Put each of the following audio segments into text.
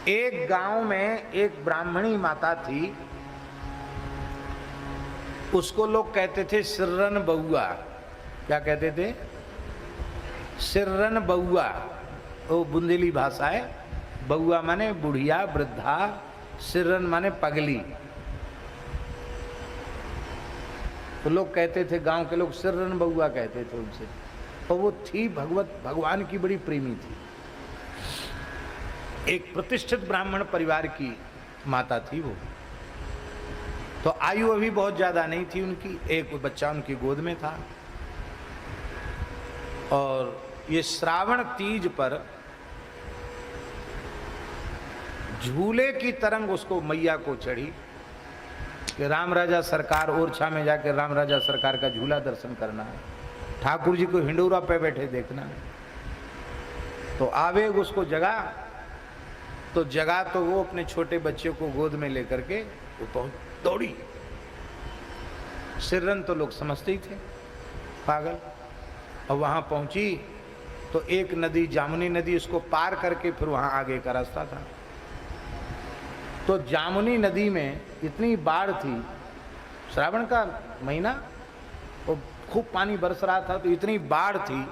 एक गांव में एक ब्राह्मणी माता थी, उसको लोग कहते थे सिर्रन बउआ। क्या कहते थे? सिर्रन बउआ। वो बुंदेली भाषा है। बउआ माने बुढ़िया, वृद्धा। सिर्रन माने पगली। तो लोग कहते थे, गांव के लोग सिर्रन बउआ कहते थे उनसे। और वो थी भगवान की बड़ी प्रेमी थी। एक प्रतिष्ठित ब्राह्मण परिवार की माता थी वो। तो आयु अभी बहुत ज्यादा नहीं थी उनकी। एक बच्चा उनकी गोद में था। और ये श्रावण तीज पर झूले की तरंग उसको मैया को चढ़ी कि राम राजा सरकार ओरछा में जाकर राम राजा सरकार का झूला दर्शन करना है, ठाकुर जी को हिंडोरा पे बैठे देखना है। तो आवेग उसको जगा। तो जगा तो वो अपने छोटे बच्चे को गोद में लेकर के वो दौड़ी। सिर्रन तो लोग समझते ही थे पागल। और वहां पहुंची तो एक नदी, जामुनी नदी, उसको पार करके फिर वहां आगे का रास्ता था। तो जामुनी नदी में इतनी बाढ़ थी, श्रावण का महीना, वो खूब पानी बरस रहा था। तो इतनी बाढ़ थी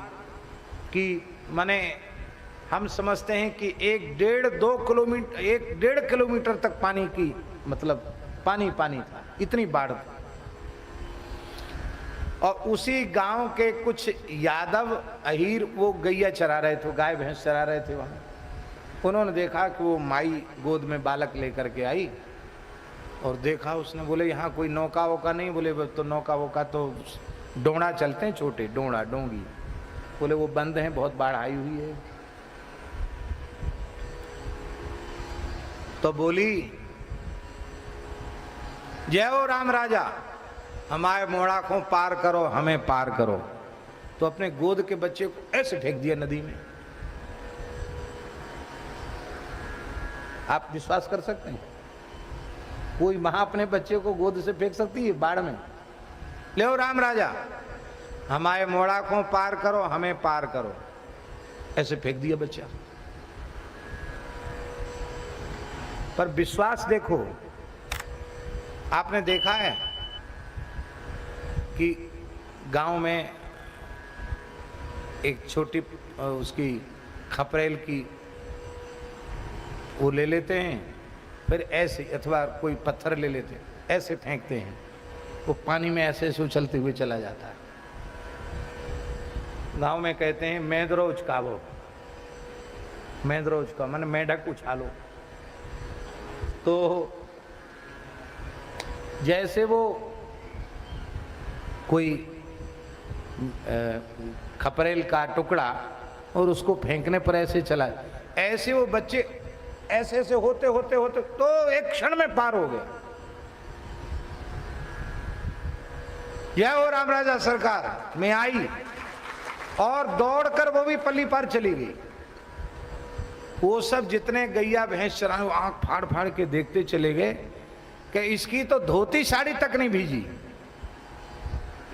कि माने हम समझते हैं कि 1.5 किलोमीटर तक पानी की मतलब पानी था, इतनी बाढ़ थी। और उसी गांव के कुछ यादव अहीर वो गैया चरा रहे थे, गाय भैंस चरा रहे थे वहां। उन्होंने देखा कि वो माई गोद में बालक लेकर के आई और देखा उसने। बोले यहाँ कोई नौका वोका नहीं? बोले तो नौका वोका तो डोंगा चलते हैं, छोटे डोंगा डोंगी। बोले वो बंद हैं, बहुत बाढ़ आई हुई है। तो बोली, जय हो राम राजा, हमारे मोड़ा को पार करो, हमें पार करो। तो अपने गोद के बच्चे को ऐसे फेंक दिया नदी में। आप विश्वास कर सकते हैं कोई मां अपने बच्चे को गोद से फेंक सकती है बाढ़ में? ले ओ राम राजा, हमारे मोड़ा को पार करो, हमें पार करो। ऐसे फेंक दिया बच्चा। पर विश्वास देखो, आपने देखा है कि गांव में एक छोटी उसकी खपरेल की वो ले लेते हैं, फिर ऐसे, अथवा कोई पत्थर ले लेते हैं, ऐसे फेंकते हैं, वो पानी में ऐसे ऐसे उछलते हुए चला जाता है। गांव में कहते हैं मेंदरोज का, वो मेंदरोज का माने मेंढक उछालो। तो जैसे वो कोई खपरेल का टुकड़ा और उसको फेंकने पर ऐसे चला, ऐसे वो बच्चे ऐसे ऐसे होते होते होते तो एक क्षण में पार हो गए। यह हो राम राजा सरकार में आई और दौड़कर वो भी पल्ली पार चली गई। वो सब जितने गैया भैंस चराए आंख फाड़ फाड़ के देखते चले गए कि इसकी तो धोती साड़ी तक नहीं भीजी।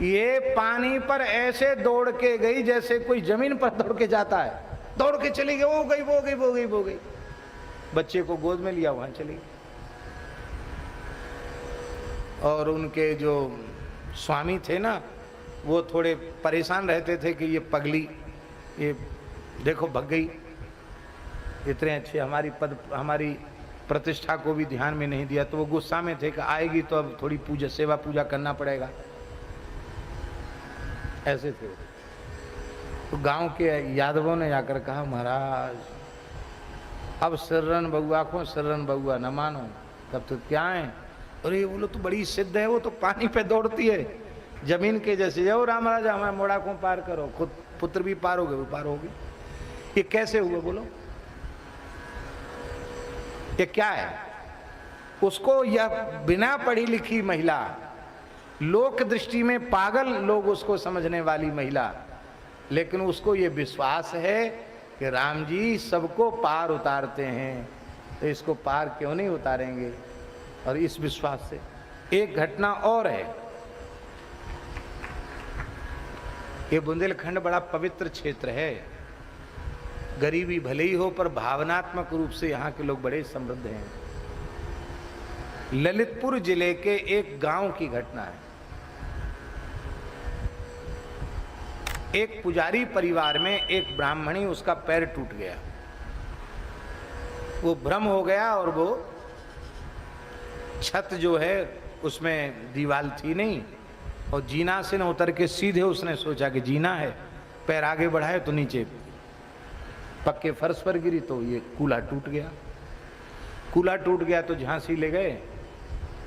ये पानी पर ऐसे दौड़ के गई जैसे कोई जमीन पर दौड़ के जाता है। दौड़ के चली गई, वो गई वो गई वो गई वो गई। बच्चे को गोद में लिया, वहां चली। और उनके जो स्वामी थे ना, वो थोड़े परेशान रहते थे कि ये पगली, ये देखो भग गई, इतने अच्छे हमारी प्रतिष्ठा को भी ध्यान में नहीं दिया। तो वो गुस्सा में थे कि आएगी तो अब थोड़ी पूजा सेवा पूजा करना पड़ेगा, ऐसे थे। तो गांव के यादवों ने जाकर कहा, महाराज अब सिर्रन बउआ को सिर्रन बउआ न मानो, तब तो क्या है? अरे बोलो तो बड़ी सिद्ध है, वो तो पानी पे दौड़ती है जमीन के जैसे। जाओ राम राजा, हमारे मोड़ा को पार करो, खुद पुत्र भी पार हो गए, वो पार हो गए। ये कैसे हुआ बोलो? ये क्या है? उसको यह बिना पढ़ी लिखी महिला, लोक दृष्टि में पागल लोग उसको समझने वाली महिला, लेकिन उसको ये विश्वास है कि राम जी सबको पार उतारते हैं, तो इसको पार क्यों नहीं उतारेंगे। और इस विश्वास से एक घटना और है। ये बुंदेलखंड बड़ा पवित्र क्षेत्र है। गरीबी भले ही हो पर भावनात्मक रूप से यहाँ के लोग बड़े समृद्ध हैं। ललितपुर जिले के एक गांव की घटना है। एक पुजारी परिवार में एक ब्राह्मणी, उसका पैर टूट गया, वो भ्रम हो गया और वो छत जो है उसमें दीवार थी नहीं और जीना से न उतर के सीधे उसने सोचा कि जीना है, पैर आगे बढ़ाए तो नीचे पक्के फर्श पर गिरी तो ये कूल्हा टूट गया। कूल्हा टूट गया तो झांसी ले गए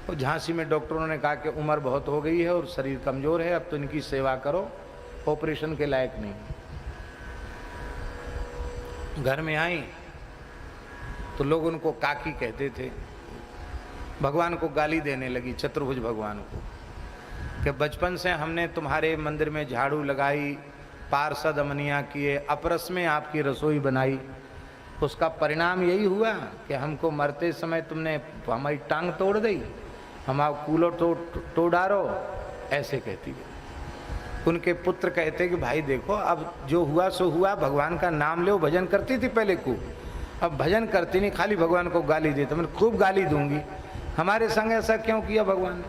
और झांसी में डॉक्टरों ने कहा कि उम्र बहुत हो गई है और शरीर कमजोर है, अब तो इनकी सेवा करो, ऑपरेशन के लायक नहीं। घर में आई तो लोग उनको काकी कहते थे, भगवान को गाली देने लगी, चतुर्भुज भगवान को, कि बचपन से हमने तुम्हारे मंदिर में झाड़ू लगाई, पार्षद अमनिया किए, अपरस में आपकी रसोई बनाई, उसका परिणाम यही हुआ कि हमको मरते समय तुमने हमारी टांग तोड़ दी, हमारा कूल्हा तोड़ डारो, ऐसे कहती है। उनके पुत्र कहते कि भाई देखो अब जो हुआ सो हुआ, भगवान का नाम लो, भजन करती थी पहले खूब, अब भजन करती नहीं, खाली भगवान को गाली देते, मैं खूब गाली दूंगी, हमारे संग ऐसा क्यों किया भगवान ने?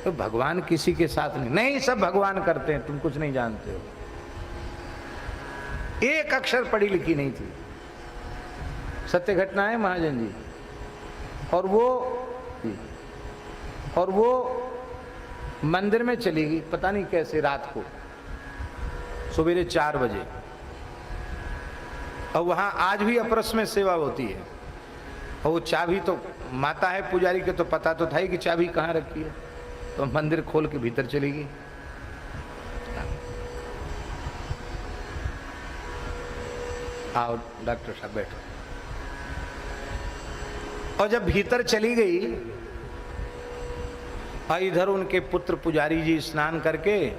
तो भगवान किसी के साथ नहीं, सब भगवान करते हैं, तुम कुछ नहीं जानते हो। एक अक्षर पढ़ी लिखी नहीं थी, सत्य घटना है महाजन जी। और वो मंदिर में चली गई, पता नहीं कैसे, रात को सवेरे 4 बजे, और वहां आज भी अपरस में सेवा होती है, और वो चाबी तो माता है पुजारी के, तो पता तो था ही कि चाबी कहाँ रखी है, तो मंदिर खोल के भीतर चली गई। आओ डॉक्टर साहब बैठो। और जब भीतर चली गई और इधर उनके पुत्र पुजारी जी स्नान करके,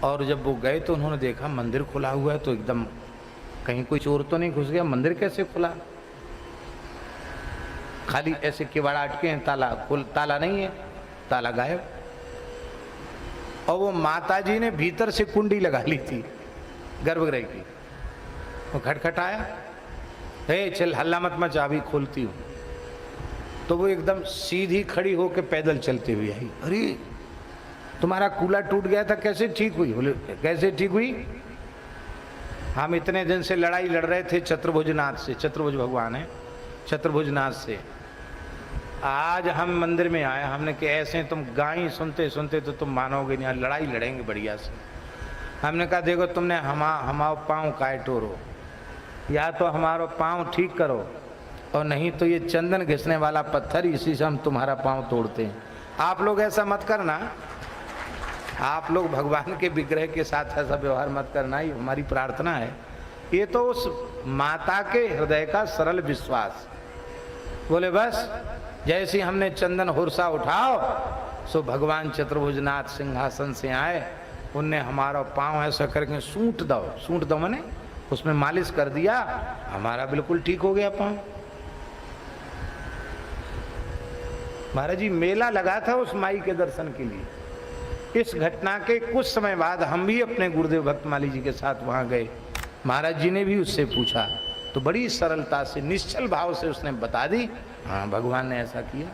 और जब वो गए तो उन्होंने देखा मंदिर खुला हुआ है, तो एकदम कहीं कोई चोर तो नहीं घुस गया, मंदिर कैसे खुला, खाली ऐसे किवाड़ अटके हैं, ताला नहीं है, ताला गायब। और वो माता जी ने भीतर से कुंडी लगा ली थी गर्भगृह की, वो खटखटाया, हे चल हल्ला मत मचा, अभी खोलती हूँ। तो वो एकदम सीधी खड़ी होकर पैदल चलती हुई आई, अरे तुम्हारा कूल्हा टूट गया था, कैसे ठीक हुई? बोले कैसे ठीक हुई? हम इतने दिन से लड़ाई लड़ रहे थे चतुर्भुजनाथ से, चतुर्भुज भगवान है, चतुर्भुजनाथ से, आज हम मंदिर में आए, हमने कि ऐसे तुम गाई सुनते सुनते तो तुम मानोगे नहीं, लड़ाई लड़ेंगे बढ़िया से। हमने कहा देखो तुमने हमारा पाँव काहे टोरो, या तो हमारा पाँव ठीक करो और नहीं तो ये चंदन घिसने वाला पत्थर, इसी से हम तुम्हारा पाँव तोड़ते हैं। आप लोग ऐसा मत करना, आप लोग भगवान के विग्रह के साथ ऐसा व्यवहार मत करना, ये हमारी प्रार्थना है। ये तो उस माता के हृदय का सरल विश्वास। बोले बस जैसे हमने चंदन हुरसा उठाओ, सो भगवान चतुर्भुजनाथ सिंहासन से आए, उनने हमारा पाँव ऐसा करके सूंट दो मैंने उसमें मालिश कर दिया, हमारा बिल्कुल ठीक हो गया पाँव। महाराज जी मेला लगा था उस माई के दर्शन के लिए। इस घटना के कुछ समय बाद हम भी अपने गुरुदेव भक्तमाली जी के साथ वहां गए, महाराज जी ने भी उससे पूछा, तो बड़ी सरलता से निश्चल भाव से उसने बता दी, हाँ भगवान ने ऐसा किया।